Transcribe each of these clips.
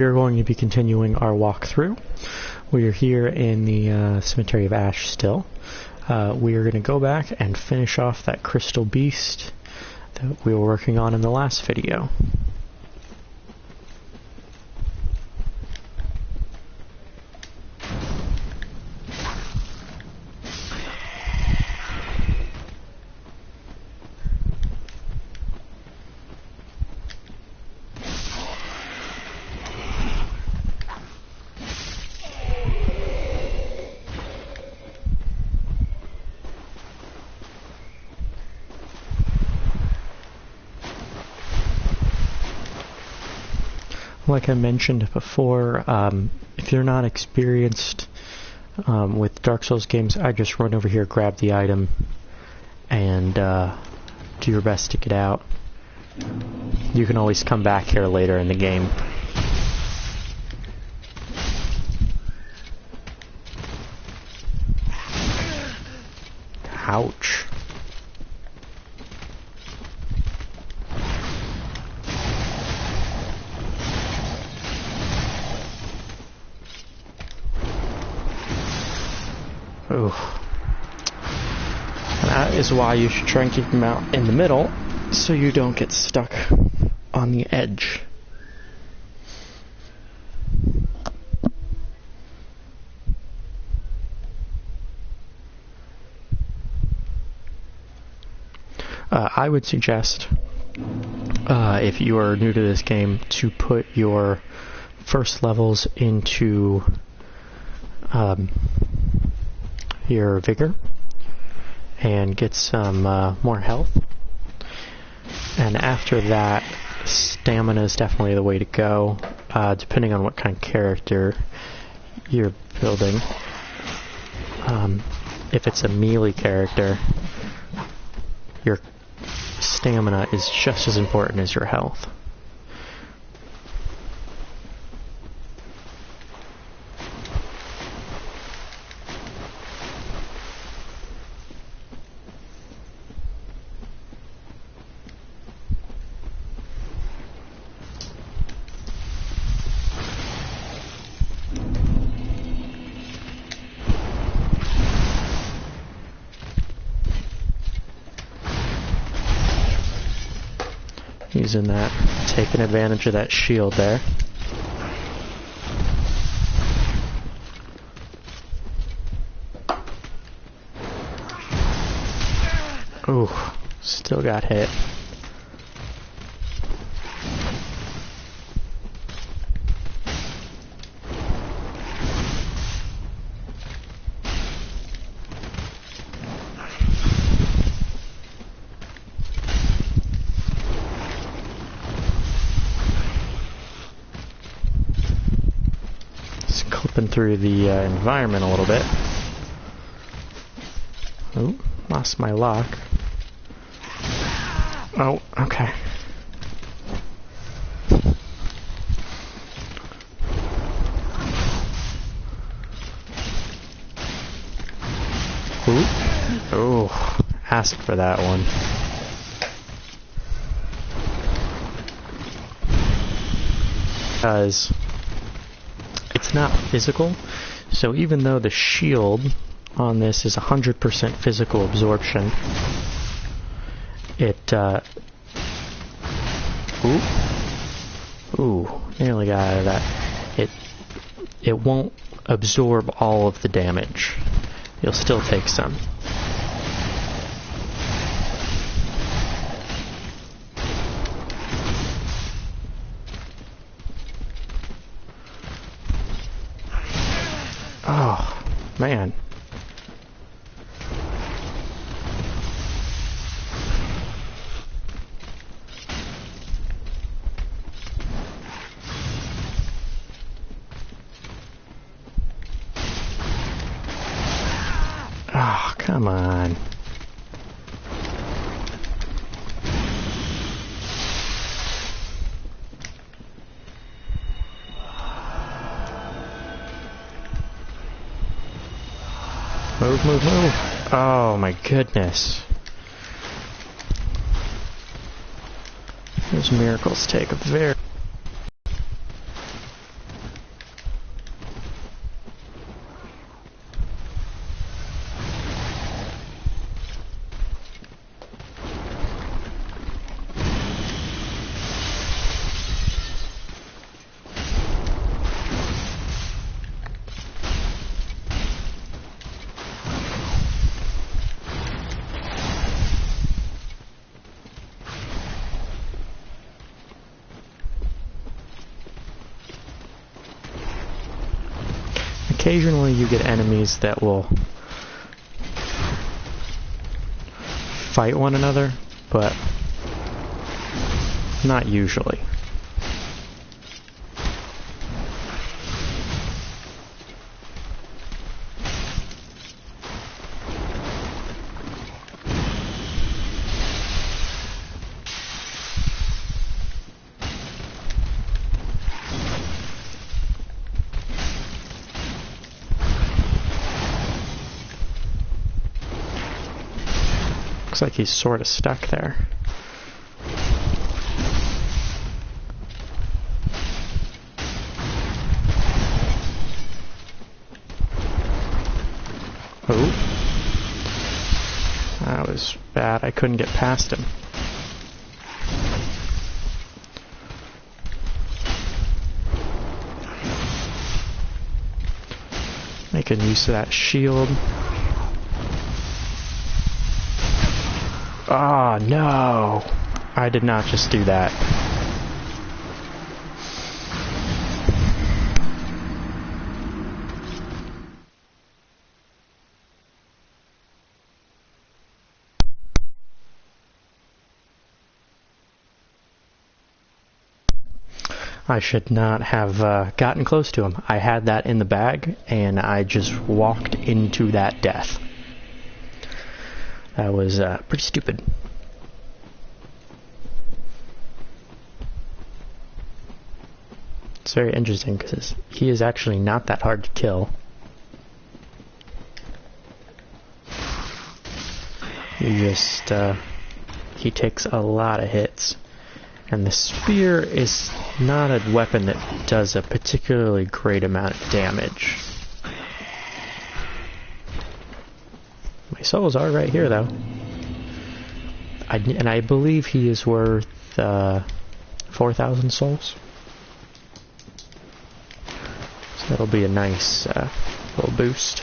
We're going to be continuing our walkthrough. We are here in the Cemetery of Ash still. We are going to go back and finish off that crystal beast that we were working on in the last video. Like I mentioned before, if you're not experienced with Dark Souls games, I just run over here, grab the item, and do your best to get out. You can always come back here later in the game. Ouch. Ooh. That is why you should try and keep them out in the middle, so you don't get stuck on the edge. I would suggest, if you are new to this game, to put your first levels into your vigor and get some more health, and after that stamina is definitely the way to go, depending on what kind of character you're building. If it's a melee character, your stamina is just as important as your health. Using that, taking advantage of that shield there. Ooh, still got hit. Through the environment a little bit. Oh, lost my lock. Oh, okay. Ooh. Oh, asked for that one. Because it's not physical, so even though the shield on this is 100% physical absorption, it ooh, nearly got out of that. It won't absorb all of the damage. You'll still take some. Oh, man. Oh, come on. Move, move, move. Oh my goodness. Those miracles take a very... occasionally you get enemies that will fight one another, but not usually. Looks like he's sort of stuck there. Oh. That was bad. I couldn't get past him. Making use of that shield. Oh, no! I did not just do that. I should not have gotten close to him. I had that in the bag, and I just walked into that death. That was pretty stupid. It's very interesting because he is actually not that hard to kill. You just, he takes a lot of hits. And the spear is not a weapon that does a particularly great amount of damage. My souls are right here, though. And I believe he is worth 4,000 souls. So that'll be a nice little boost.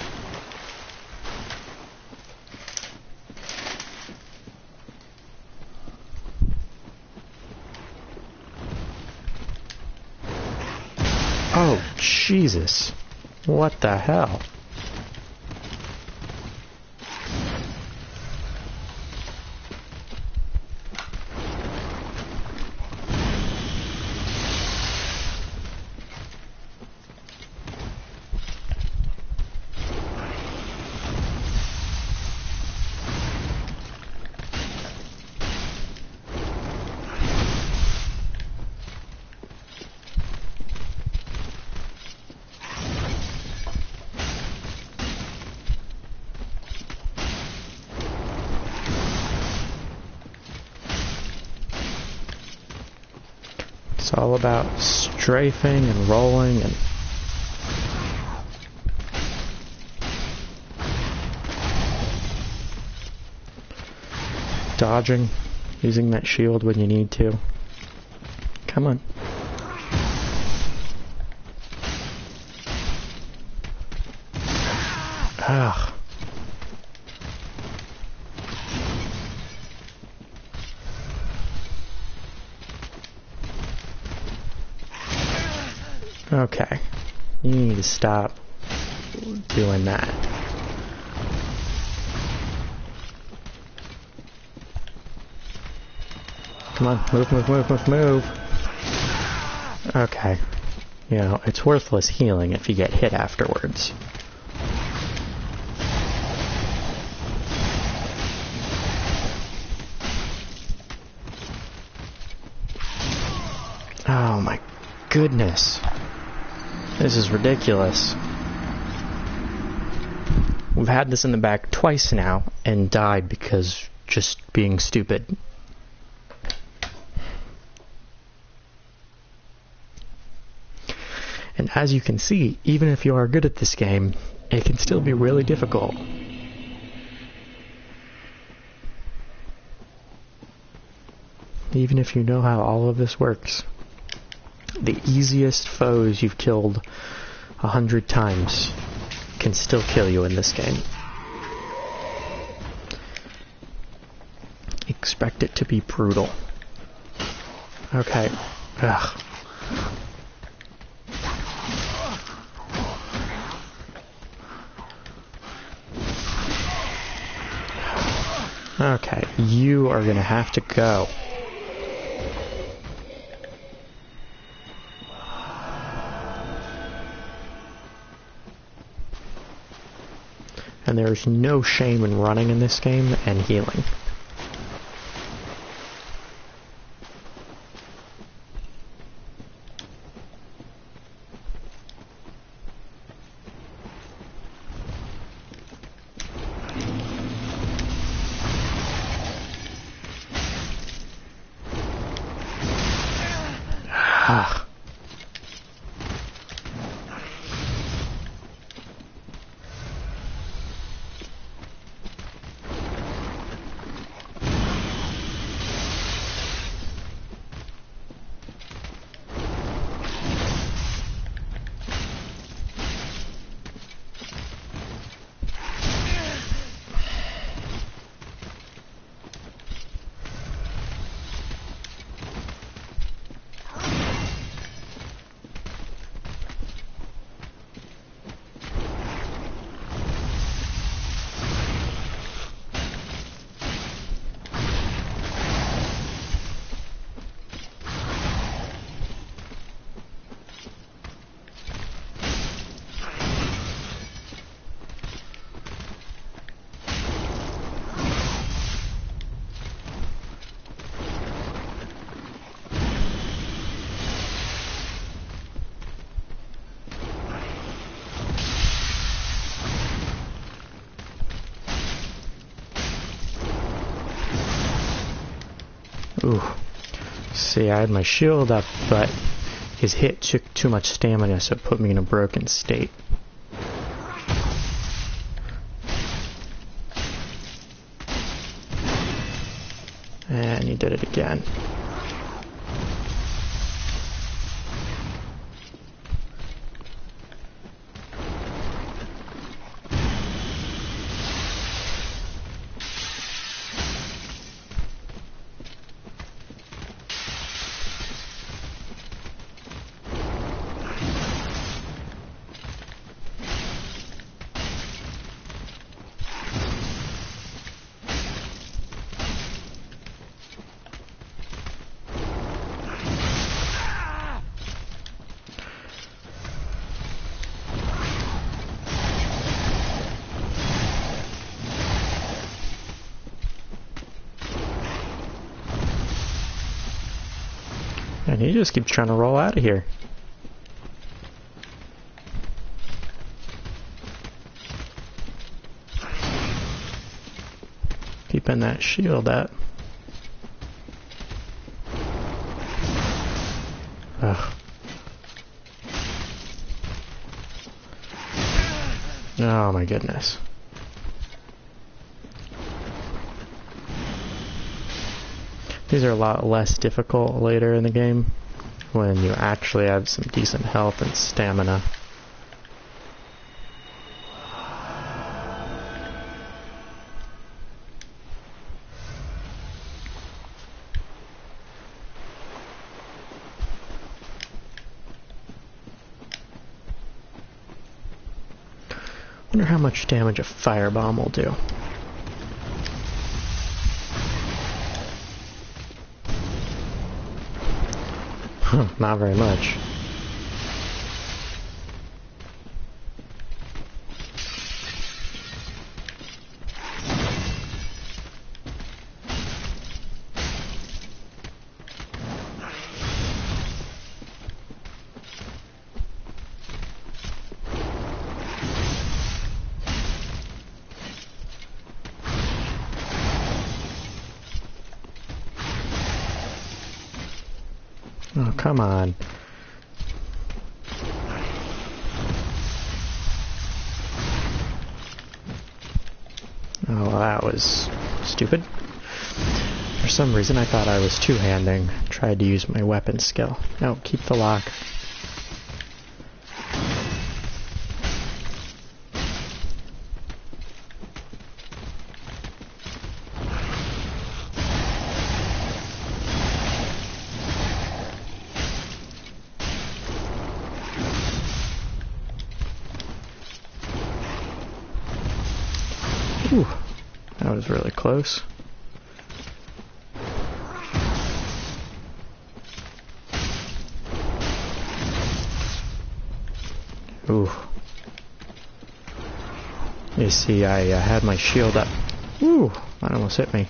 Oh, Jesus. What the hell? It's all about strafing and rolling and dodging, using that shield when you need to. Come on. Ugh. Okay, you need to stop doing that. Come on, move, move, move, move, move. Okay, you know, it's worthless healing if you get hit afterwards. Oh my goodness. This is ridiculous. We've had this in the back twice now and died because just being stupid. And as you can see, even if you are good at this game, it can still be really difficult. Even if you know how all of this works. The easiest foes you've killed 100 times can still kill you in this game. Expect it to be brutal. Okay. Ugh. Okay, you are gonna have to go. And there's no shame in running in this game and healing. Ah. Ooh. See, I had my shield up, but his hit took too much stamina, so it put me in a broken state. And he did it again. And he just keeps trying to roll out of here. Keeping that shield up. Ugh. Oh my goodness. These are a lot less difficult later in the game when you actually have some decent health and stamina. Wonder how much damage a firebomb will do. Huh, not very much. Oh, come on. Oh, well, that was stupid. For some reason I thought I was two-handing. Tried to use my weapon skill. No, keep the lock. Ooh, that was really close. Ooh. You see, I had my shield up. Ooh, that almost hit me.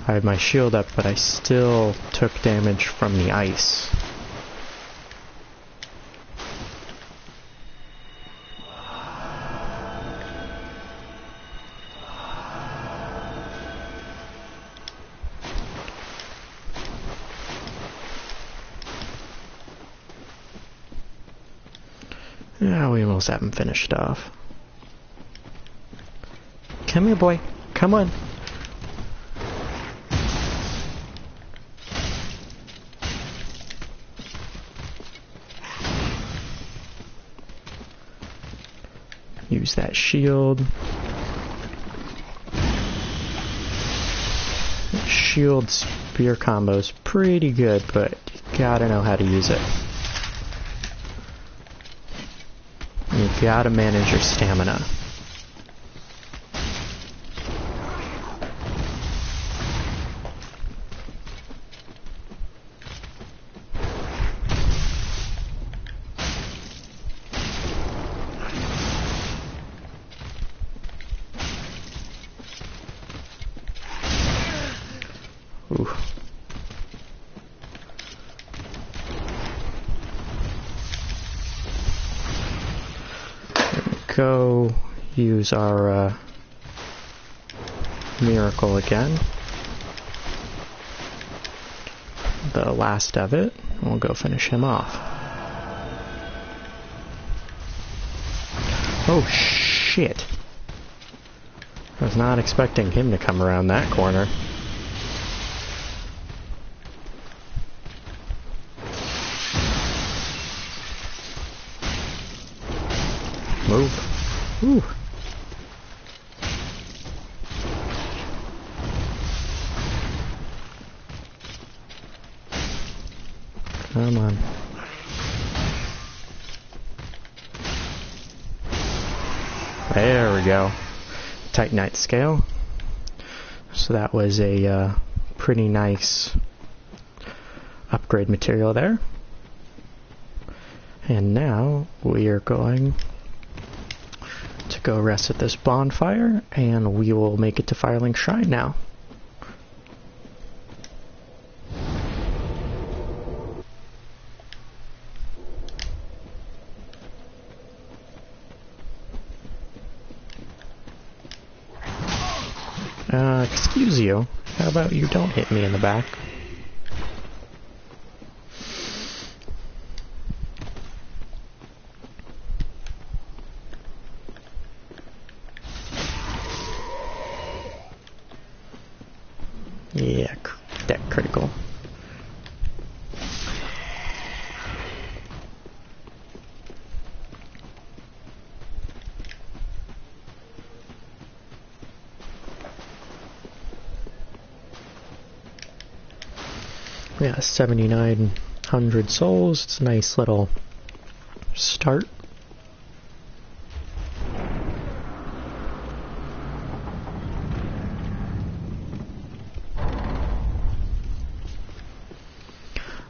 I had my shield up, but I still took damage from the ice. Yeah, we almost haven't finished off. Come here, boy. Come on. Use that shield. Shield spear combo's pretty good, but you gotta know how to use it. You gotta manage your stamina. Ooh. Go use our miracle again. The last of it. We'll go finish him off. Oh shit! I was not expecting him to come around that corner. Move. Ooh. Come on. There we go. Titanite scale. So that was a pretty nice upgrade material there. And now we are going to go rest at this bonfire, and we will make it to Firelink Shrine now. Excuse you. How about you don't hit me in the back? Yeah, that critical. Yeah, 7,900 souls. It's a nice little start.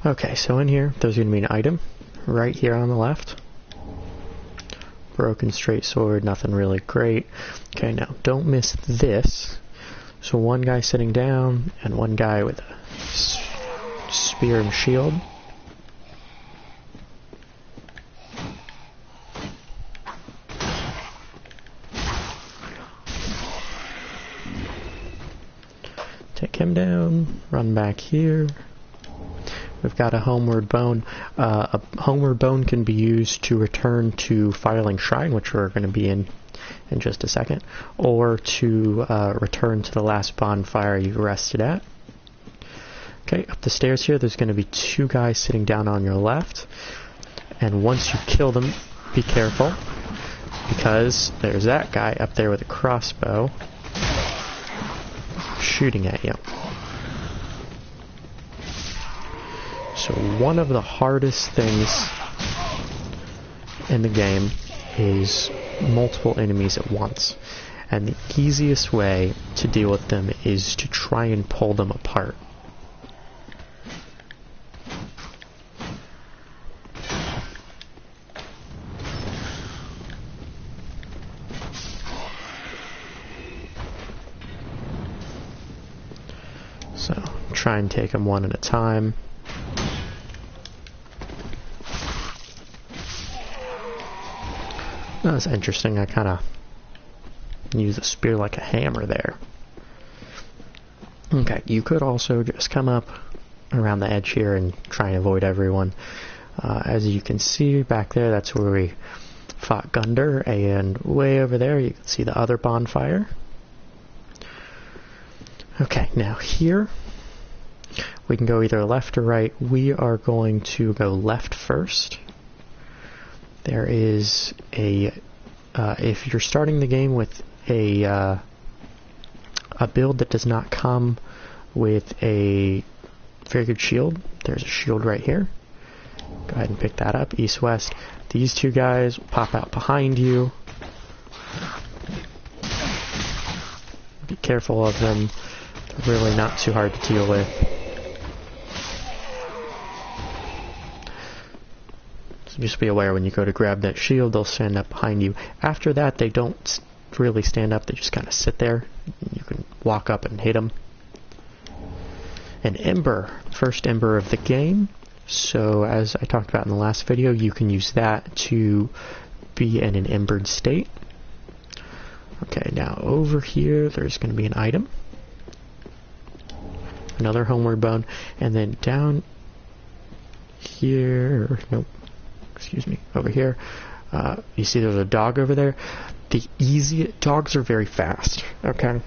Okay, so in here, there's going to be an item right here on the left. Broken straight sword, nothing really great. Okay, now don't miss this. So one guy sitting down and one guy with a spear and shield. Take him down, run back here. We've got a homeward bone. A homeward bone can be used to return to Firelink Shrine, which we're going to be in just a second, or to return to the last bonfire you rested at. Okay, up the stairs here, there's going to be two guys sitting down on your left, and once you kill them, be careful, because there's that guy up there with a crossbow shooting at you. So one of the hardest things in the game is multiple enemies at once, and the easiest way to deal with them is to try and pull them apart. try and take them one at a time. That's interesting. I kind of use a spear like a hammer there. Okay, you could also just come up around the edge here and try and avoid everyone. As you can see back there, that's where we fought Gunder, and way over there you can see the other bonfire. Okay, now here we can go either left or right. We are going to go left first. There is a if you're starting the game with a build that does not come with a very good shield, there's a shield right here. Go ahead and pick that up, east-west. These two guys will pop out behind you. Be careful of them. They're really not too hard to deal with. So just be aware when you go to grab that shield, they'll stand up behind you. After that, they don't really stand up, they just kind of sit there. You can walk up and hit them. An ember, first ember of the game. So as I talked about in the last video, you can use that to be in an embered state. Okay, now over here there's going to be an item. Another homeward bone. And then down here, nope, excuse me, over here, you see there's a dog over there. Dogs are very fast, okay?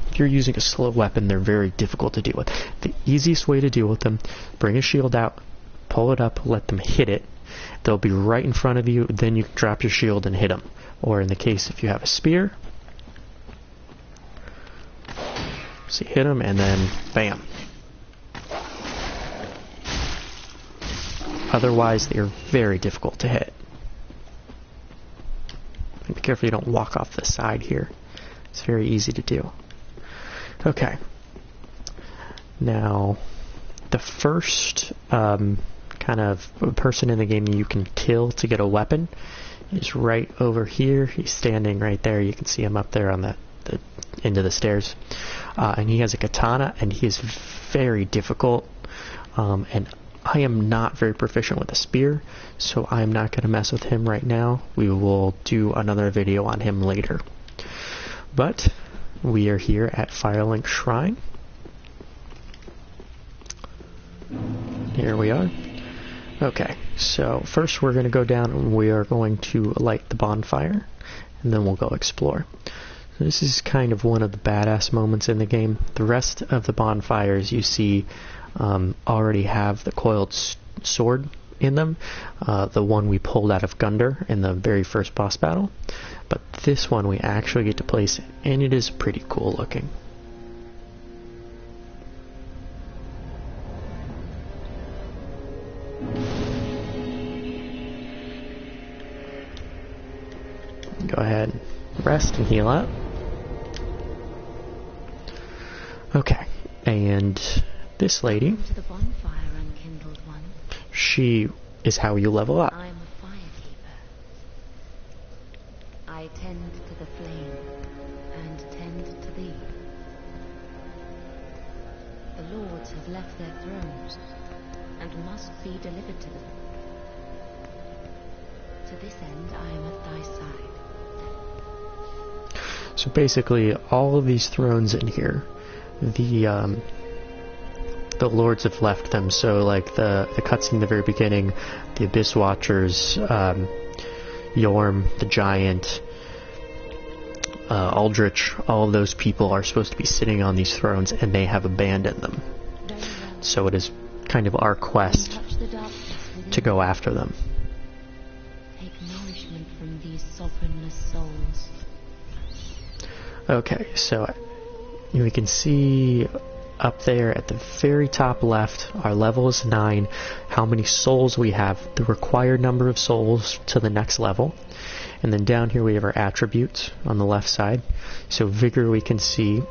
If you're using a slow weapon, they're very difficult to deal with. The easiest way to deal with them, bring a shield out, pull it up, let them hit it. They'll be right in front of you, then you can drop your shield and hit them. Or in the case if you have a spear, so you hit them and then bam. Otherwise, they are very difficult to hit. Be careful you don't walk off the side here. It's very easy to do. Okay. Now, the first kind of person in the game you can kill to get a weapon is right over here. He's standing right there. You can see him up there on the end of the stairs. And he has a katana, and he is very difficult. And I am not very proficient with a spear, so I'm not going to mess with him right now. We will do another video on him later. But we are here at Firelink Shrine. Here we are. Okay, so first we're going to go down and we are going to light the bonfire, and then we'll go explore. So this is kind of one of the badass moments in the game. The rest of the bonfires you see already have the coiled sword in them, the one we pulled out of Gunder in the very first boss battle. But this one we actually get to place, and it is pretty cool looking. Go ahead, rest and heal up. Okay, and this lady, the bonfire, unkindled one. She is how you level up. I'm a firekeeper. I tend to the flame and tend to thee. The lords have left their thrones and must be delivered to them. To this end I am at thy side. So basically, all of these thrones in here, the lords have left them. So like the cutscene in the very beginning, the Abyss Watchers, Yorm, the Giant, Aldrich, all of those people are supposed to be sitting on these thrones, and they have abandoned them. So it is kind of our quest to go after them. Take nourishment from these sovereignless souls. Okay, so we can see up there at the very top left, our level is 9, how many souls we have, the required number of souls to the next level. And then down here we have our attributes on the left side. So vigor, we can see,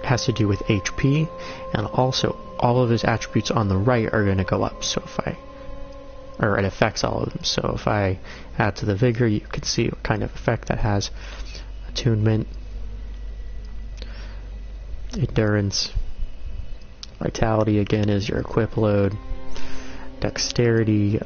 has to do with HP, and also all of those attributes on the right are going to go up. So if it affects all of them. So if I add to the vigor, you can see what kind of effect that has. Attunement, endurance, Vitality again is your equip load. Dexterity,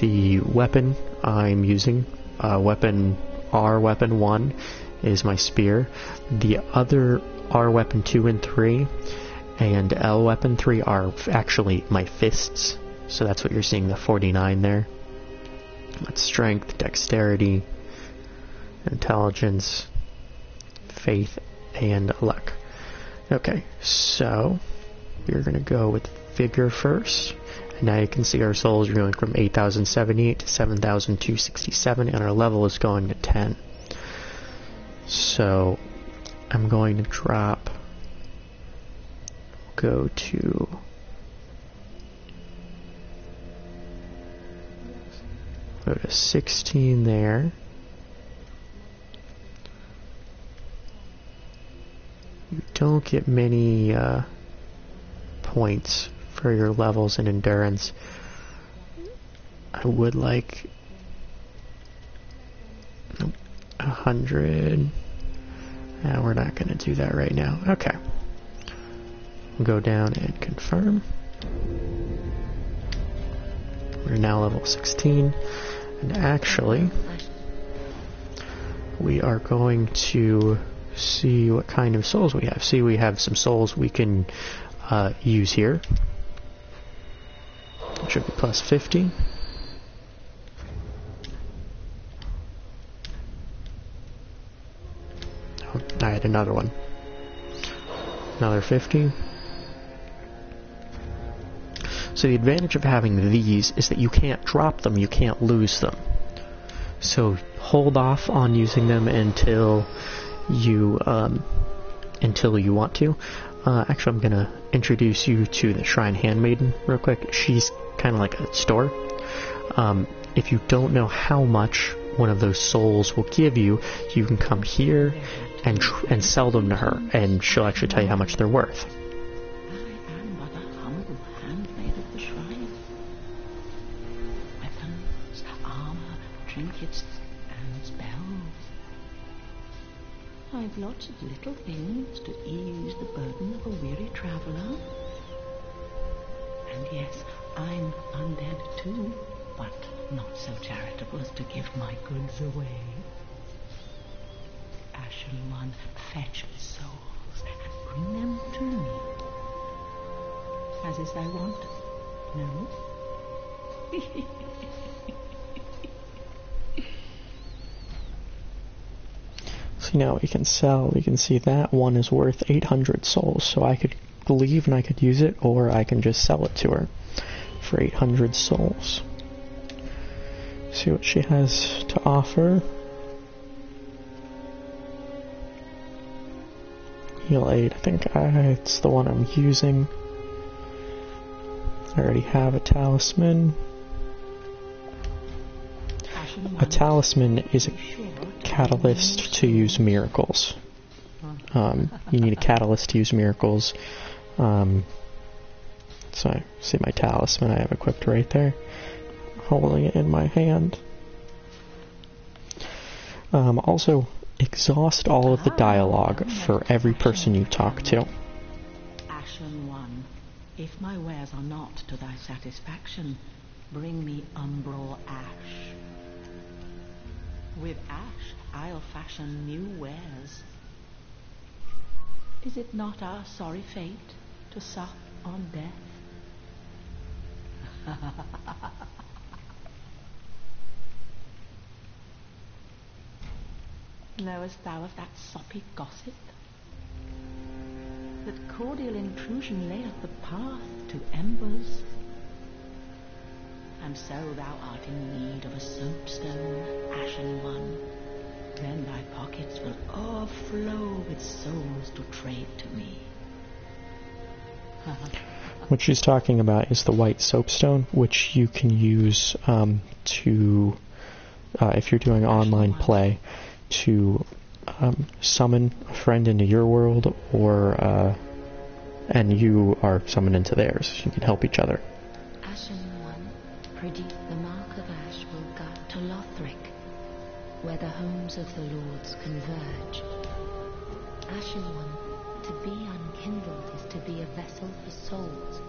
the weapon I'm using, weapon 1 is my spear. The other R weapon 2 and 3 and L weapon 3 are actually my fists. So that's what you're seeing, the 49 there. That's strength, dexterity, intelligence, faith, and luck. Okay, so we're going to go with vigor first. And now you can see our souls are going from 8,078 to 7,267, and our level is going to 10. So I'm going to go to go to 16 there. You don't get many points for your levels in endurance. I would like 100. We're not going to do that right now. Okay. We'll go down and confirm. We're now level 16. And actually, we are going to see what kind of souls we have. See, we have some souls we can use here. It should be plus 50. Oh, I had another one. Another 50. So the advantage of having these is that you can't drop them, you can't lose them. So hold off on using them until you want to. Actually, I'm gonna introduce you to the Shrine Handmaiden real quick. She's kind of like a store. If you don't know how much one of those souls will give you, you can come here and sell them to her, and she'll actually tell you how much they're worth. I am but a humble handmaid of the shrine. Weapons, armor, trinkets, and spells. I've lots of little things to ease the burden of a weary traveler. And yes, I'm undead too, but not so charitable as to give my goods away. Ashen One, fetch souls and bring them to me. As is thy wont, no? So now we can sell. We can see that one is worth 800 souls, so I could leave and I could use it, or I can just sell it to her for 800 souls. See what she has to offer. Heal 8, I think it's the one I'm using. I already have a talisman. A talisman is a catalyst to use miracles. You need a catalyst to use miracles. So I see my talisman I have equipped right there. Holding it in my hand. Also, exhaust all of the dialogue for every person you talk to. Ashen One, if my wares are not to thy satisfaction, bring me umbral ash. With ash, I'll fashion new wares. Is it not our sorry fate to sup on death? Knowest thou of that soppy gossip? That cordial intrusion layeth the path to embers. And so thou art in need of a soapstone, Ashen One. Then thy pockets will overflow with souls to trade to me. What she's talking about is the white soapstone, which you can use if you're doing online play, to summon a friend into your world, or and you are summoned into theirs. You can help each other. Ashen One, predict the mark of ash will guide to Lothric, where the homes of the lords converge. Ashen One, To be unkindled is to be a vessel for souls.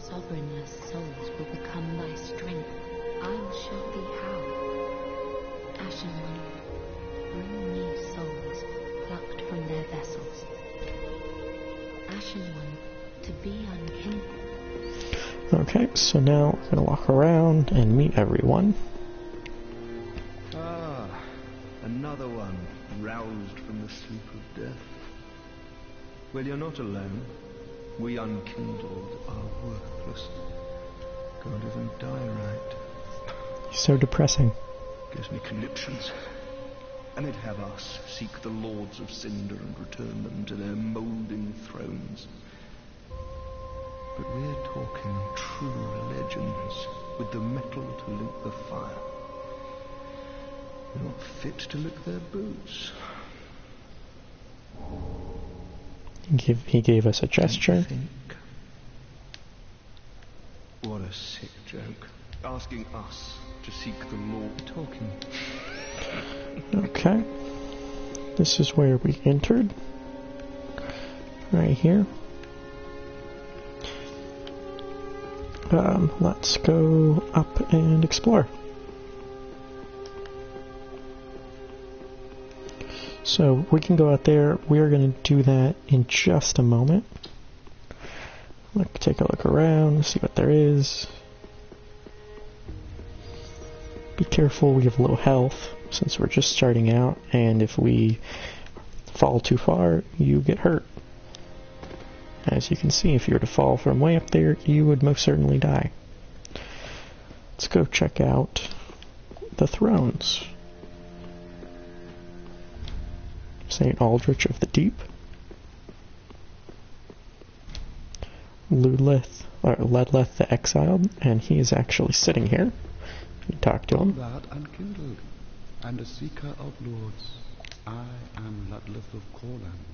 Sovereignless souls will become thy strength. I will show thee how. Ashen One, bring me souls plucked from their vessels. Ashen One, to be unkindled. Okay, so now we're going to walk around and meet everyone. Ah, another one roused from the sleep of death. Well, you're not alone. We unkindled are worthless. God isn't die right. So depressing. Gives me conniptions. And it'd have us seek the lords of cinder and return them to their moulding thrones. But we're talking true legends with the metal to link the fire. We're not fit to lick their boots. He gave us a gesture. What a sick joke. Asking us to seek the Lord. Talking. Okay. This is where we entered. Right here. Let's go up and explore. So we can go out there. We're going to do that in just a moment. Take a look around, see what there is. Be careful, we have low health since we're just starting out, and if we fall too far, you get hurt. As you can see, if you were to fall from way up there, you would most certainly die. Let's go check out the thrones. St. Aldrich of the Deep. Ledleth the Exiled, and he is actually sitting here. You talk to him. Thou art unkindled, and a seeker of lords. I am Ludleth of Corland.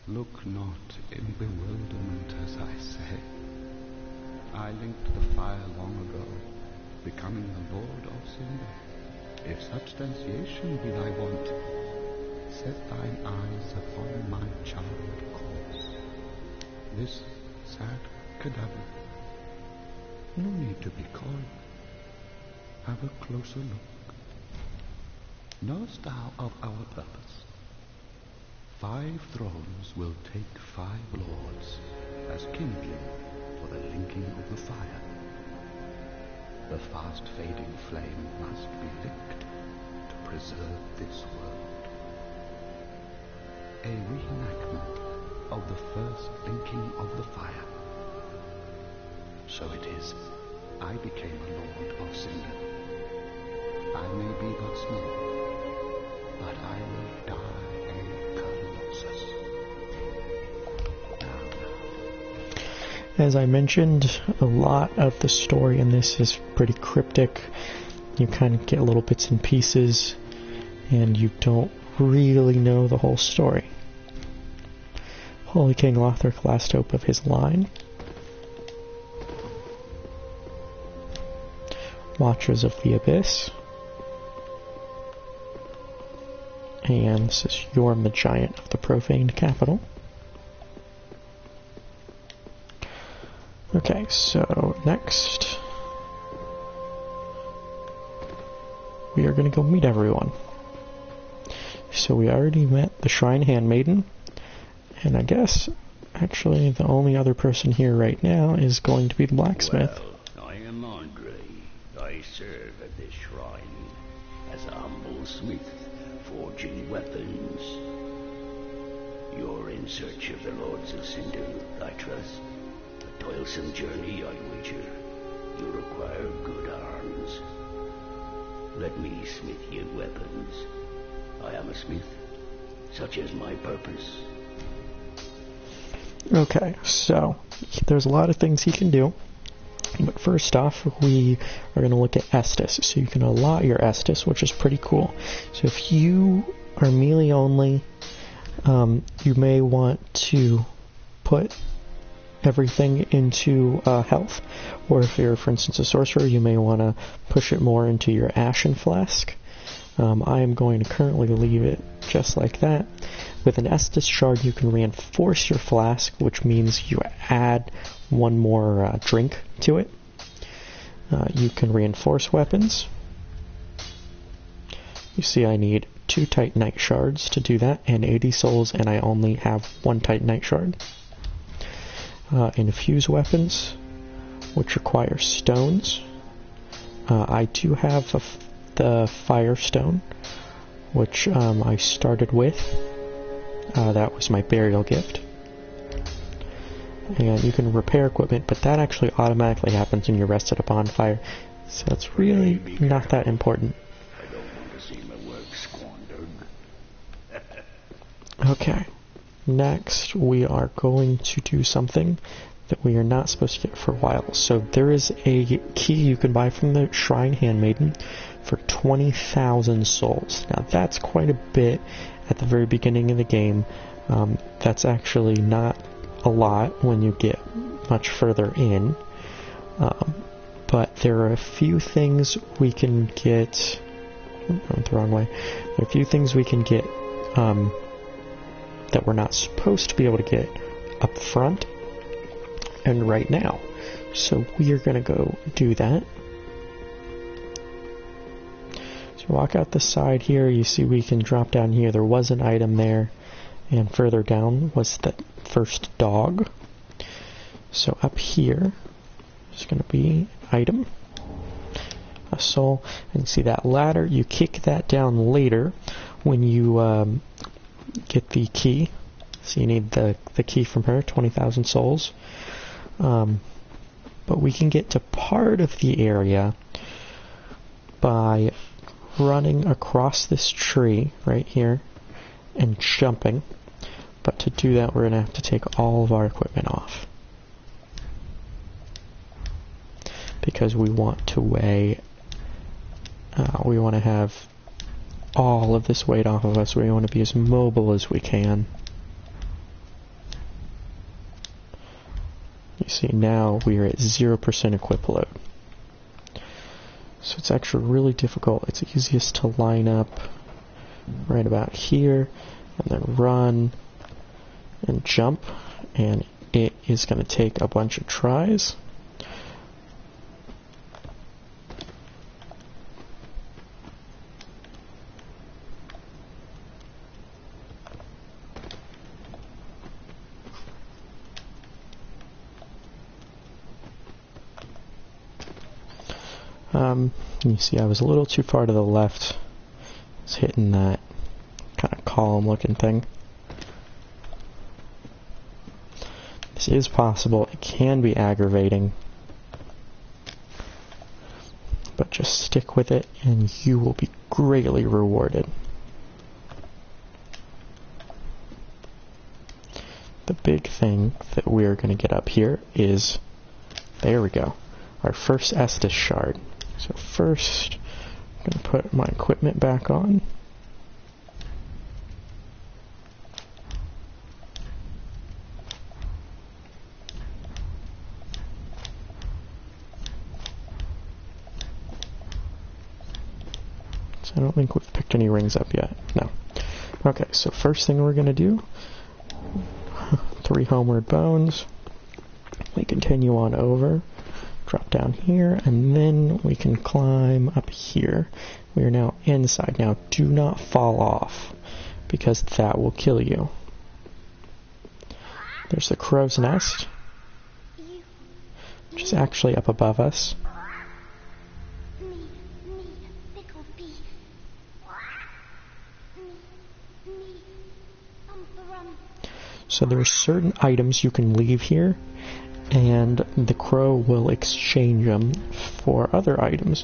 Look not in bewilderment as I say. I linked the fire long ago, becoming the lord of cinder. If substantiation be thy want, set thine eyes upon my child corpse. This sad cadaver. No need to be coy. Have a closer look. Knowest thou of our purpose? 5 thrones will take 5 lords as kindling for the linking of the fire. The fast-fading flame must be licked to preserve this world. A reenactment of the first linking of the fire. So it is, I became a lord of cinder. I may be but small, but I will die a colossus. Now. As I mentioned, a lot of the story in this is pretty cryptic. You kind of get little bits and pieces, and you don't really know the whole story. Holy King Lothric, last hope of his line. Watchers of the Abyss. And this is Yorm the Giant of the Profaned Capital. Okay, so next we are going to go meet everyone. So we already met the Shrine Handmaiden, and I guess actually the only other person here right now is going to be the blacksmith. Well, I am Andre. I serve at this shrine as a humble smith, forging weapons. You're in search of the Lords of Cinder, I trust. A toilsome journey, I wager. You require good arms. Let me smith you weapons. I am a smith. Such is my purpose. Okay, so there's a lot of things he can do. But first off, we are going to look at Estus. So you can allot your Estus, which is pretty cool. So if you are melee only, you may want to put everything into health. Or if you're, for instance, a sorcerer, you may want to push it more into your Ashen Flask. I am going to currently leave it just like that. with an Estus shard, you can reinforce your flask, which means you add one more drink to it. You can reinforce weapons. You see I need 2 Titanite shards to do that, and 80 souls, and I only have 1 Titanite shard. Infuse weapons, which require stones. I do have the Firestone, which I started with. That was my burial gift. And you can repair equipment, but that actually automatically happens when you're rested upon fire, so it's really not that important. I don't want to see my work squandered. Okay, next we are going to do something that we are not supposed to get for a while. So there is a key you can buy from the Shrine Handmaiden for 20,000 souls. Now that's quite a bit at the very beginning of the game. That's actually not a lot when you get much further in. But there are a few things we can get... I went the wrong way. There are a few things we can get that we're not supposed to be able to get up front and right now. So we are going to go do that. So walk out the side here, you see we can drop down here. There was an item there, and further down was the first dog. So up here is going to be item, a soul, and you see that ladder. You kick that down later when you get the key. So you need the key from her, 20,000 souls. But we can get to part of the area by running across this tree right here and jumping. But to do that, we're going to have to take all of our equipment off, because we want to weigh, we want to have all of this weight off of us. We want to be as mobile as we can. You see, now we are at 0% equip load. So it's actually really difficult. It's easiest to line up right about here, and then run and jump, and it is going to take a bunch of tries. You see I was a little too far to the left. It's hitting that kind of column looking thing. This is possible. It can be aggravating, but just stick with it and you will be greatly rewarded. The big thing that we're going to get up here is, there we go, our first Estus shard. So first, I'm going to put my equipment back on. So I don't think we've picked any rings up yet. No. Okay, so first thing we're going to do, 3 homeward bones. We continue on over. Drop down here, and then we can climb up here. We are now inside. Now, do not fall off, because that will kill you. There's the crow's nest, which is actually up above us. So there are certain items you can leave here, and the crow will exchange them for other items.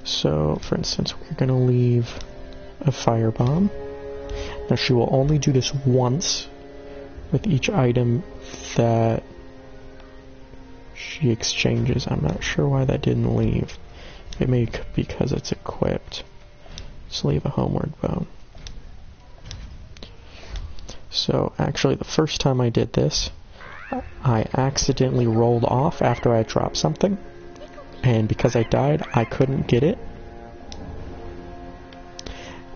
So, for instance, we're going to leave a firebomb. Now, she will only do this once with each item that she exchanges. I'm not sure why that didn't leave. It may be because it's equipped. Let's leave a homeward bone. So, actually, the first time I did this, I accidentally rolled off after I dropped something, and because I died, I couldn't get it.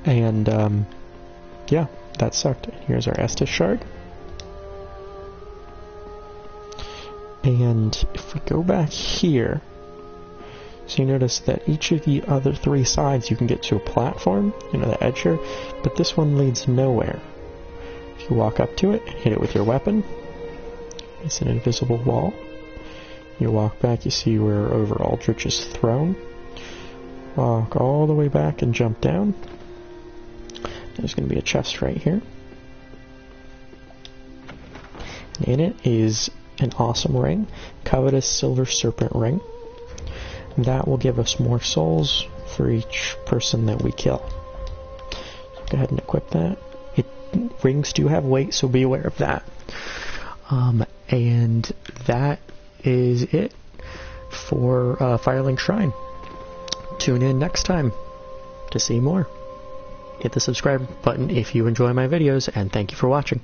And, yeah, That sucked. Here's our Estus shard. And if we go back here, so you notice that each of the other 3 sides you can get to a platform, you know, the edge here, but this one leads nowhere. If you walk up to it, hit it with your weapon, it's an invisible wall. You walk back, you see we're over Aldrich's throne. Walk all the way back and jump down. There's going to be a chest right here. In it is an awesome ring, Covetous Silver Serpent Ring. That will give us more souls for each person that we kill. So go ahead and equip that. Rings do have weight, so be aware of that. And that is it for Firelink Shrine. Tune in next time to see more. Hit the subscribe button if you enjoy my videos, and thank you for watching.